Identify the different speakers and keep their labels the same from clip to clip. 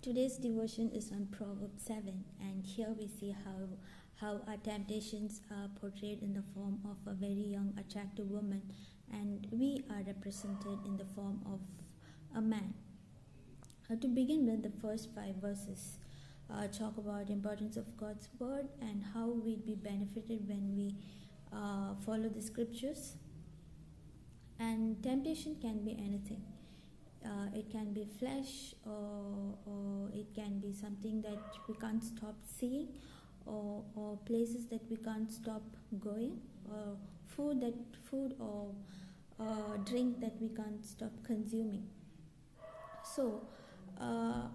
Speaker 1: Today's devotion is on Proverbs 7, and here we see how our temptations are portrayed in the form of a very young, attractive woman, and we are represented in the form of a man. To begin with, the first 5 verses talk about the importance of God's word and how we'd be benefited when we follow the scriptures. And temptation can be anything. It can be flesh, or it can be something that we can't stop seeing, or places that we can't stop going, or food or drink that we can't stop consuming. So our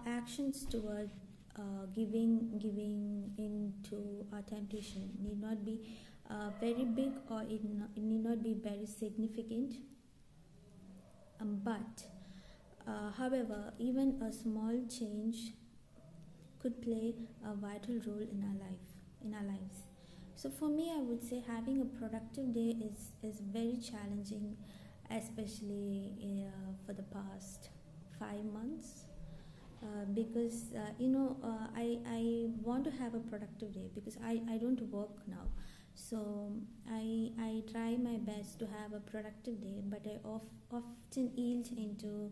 Speaker 1: actions toward giving into our temptation need not be very big, or it need not be very significant. But however, even a small change could play a vital role in our lives. So for me, I would say having a productive day is very challenging, especially for the past 5 months. Because I want to have a productive day because I don't work now. So I try my best to have a productive day, but I often yield into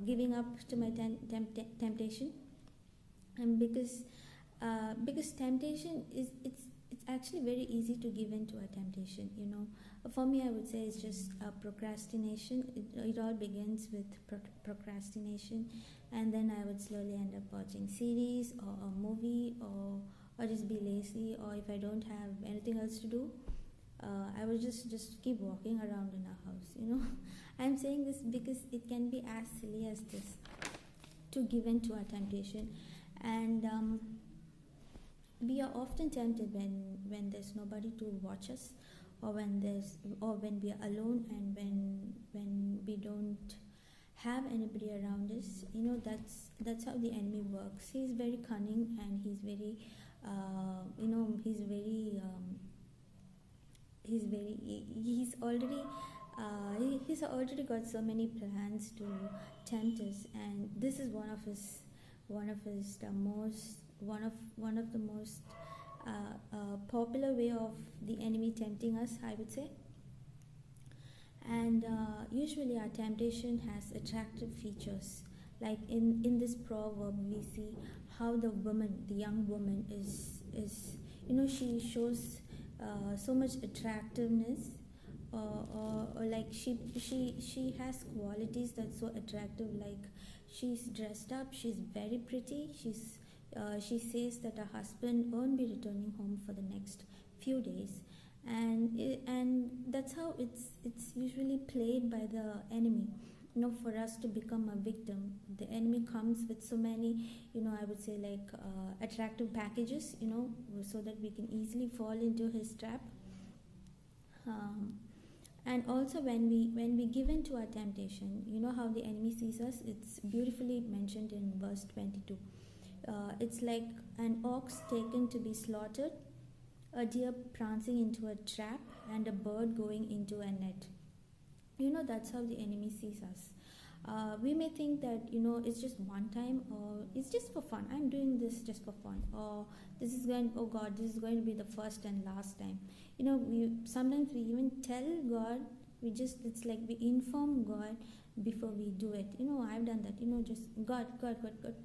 Speaker 1: giving up to my temptation. And because temptation it's actually very easy to give in to a temptation. For me, I would say it's just procrastination. It all begins with procrastination, and then I would slowly end up watching series or a movie, or just be lazy, or if I don't have anything else to do, I will just keep walking around in our house. I'm saying this because it can be as silly as this, to give in to our temptation. And we are often tempted when there's nobody to watch us, or when we are alone, and when we don't have anybody around us. That's how the enemy works. He's very cunning, and he's very he's already got so many plans to tempt us, and this is one of the most popular way of the enemy tempting us, I would say. And usually our temptation has attractive features. Like in this proverb, we see how the young woman is she shows so much attractiveness, or like she has qualities that's so attractive. Like, she's dressed up, she's very pretty, she says that her husband won't be returning home for the next few days, and that's how it's usually played by the enemy. For us to become a victim, the enemy comes with so many, I would say, like attractive packages, so that we can easily fall into his trap. And also, when we give in to our temptation, how the enemy sees us. It's beautifully mentioned in verse 22. It's like an ox taken to be slaughtered, a deer prancing into a trap, and a bird going into a net. That's how the enemy sees us. We may think that it's just one time, or it's just for fun. I'm doing this just for fun, or this is going to be the first and last time. We sometimes we even tell God. It's like we inform God before we do it. I've done that. Just God,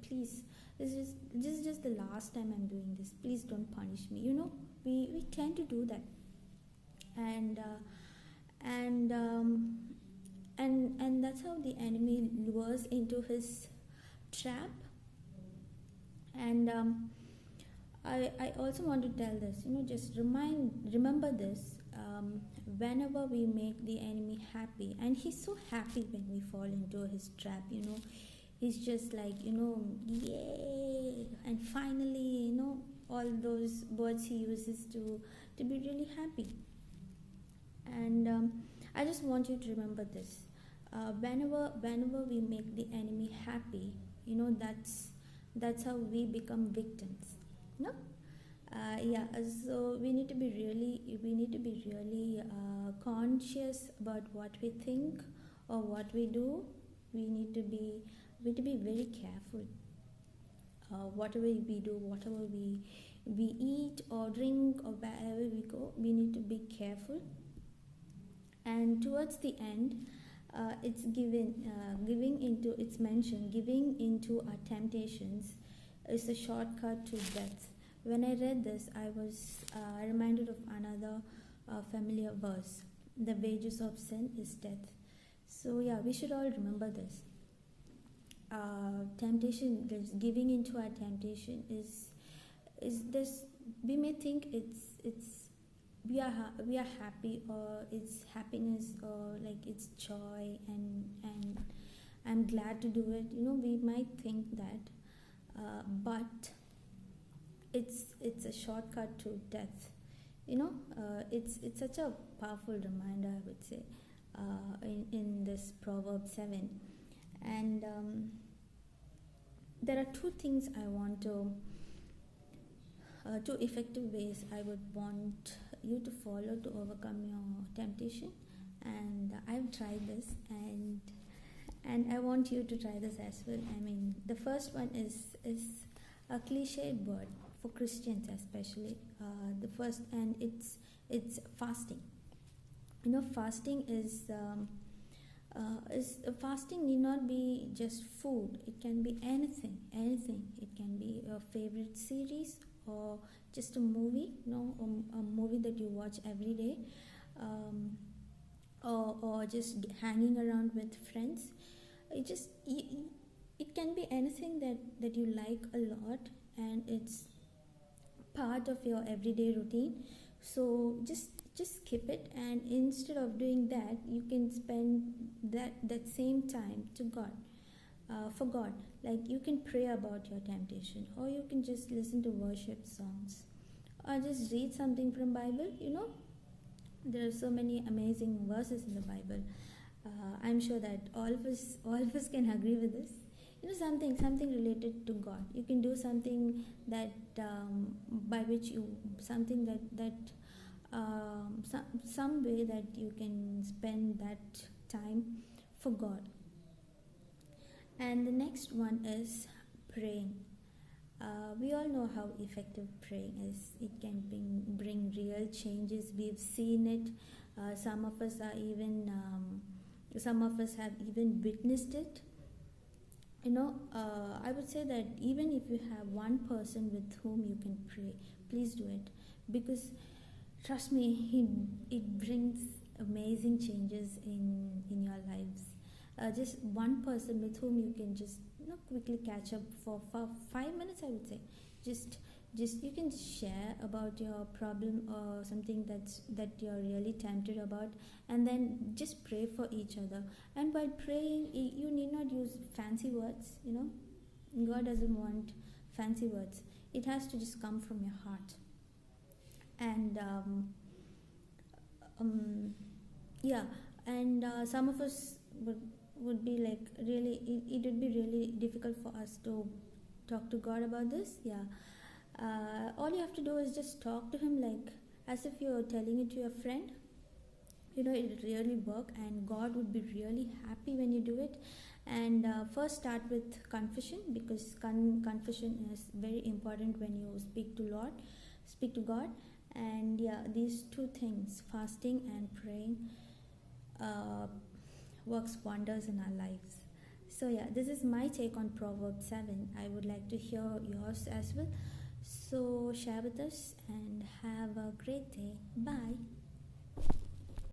Speaker 1: please. This is just the last time I'm doing this. Please don't punish me. We tend to do that, and that's how the enemy lures into his trap. And I also want to tell this, just remember this. Whenever we make the enemy happy, and he's so happy when we fall into his trap, he's just like, yay, and finally, all those words he uses to be really happy. And I just want you to remember this. Whenever we make the enemy happy, that's how we become victims. No? So we need to be really conscious about what we think or what we do. We need to be we have to be very careful. Whatever we do, whatever we eat or drink or wherever we go, we need to be careful. And towards the end, it's giving into, it's mentioned, giving into our temptations is a shortcut to death. When I read this, I was reminded of another familiar verse: the wages of sin is death. So yeah, we should all remember this. Temptation, giving into our temptation is this. We may think it's we are happy, or it's happiness, or like it's joy, and I'm glad to do it. We might think that, but it's a shortcut to death. It's such a powerful reminder, I would say, in this Proverbs 7. And there are two things I want to, two effective ways I would want you to follow to overcome your temptation. And I've tried this, and I want you to try this as well. I mean, the first one is a cliched word for Christians especially. The first, and it's fasting. Fasting is fasting need not be just food. It can be anything. It can be a favorite series, or just a movie, a movie that you watch every day, or just hanging around with friends. It can be anything that you like a lot, and it's part of your everyday routine. So just skip it, and instead of doing that, you can spend that same time to God, for God. Like, you can pray about your temptation, or you can just listen to worship songs, or just read something from Bible. There are so many amazing verses in the Bible. I'm sure that all of us can agree with this. Something related to God. You can do something that by which you, something that some way that you can spend that time for God. And the next one is praying. We all know how effective praying is. It can bring real changes. We've seen it. Some of us have even witnessed it. I would say that even if you have one person with whom you can pray, please do it, because trust me, it brings amazing changes in your lives. Just one person with whom you can just quickly catch up for 5 minutes, I would say. Just you can share about your problem, or something that you're really tempted about, and then just pray for each other. And while praying, you need not use fancy words. God doesn't want fancy words. It has to just come from your heart. And some of us would be like, really, it would be really difficult for us to talk to God about this. All you have to do is just talk to him, like as if you're telling it to your friend. It really work, and God would be really happy when you do it. And first start with confession, because confession is very important when you speak to God. And these two things, fasting and praying, works wonders in our lives. So this is my take on Proverbs 7. I would like to hear yours as well. So share with us, and have a great day. Bye.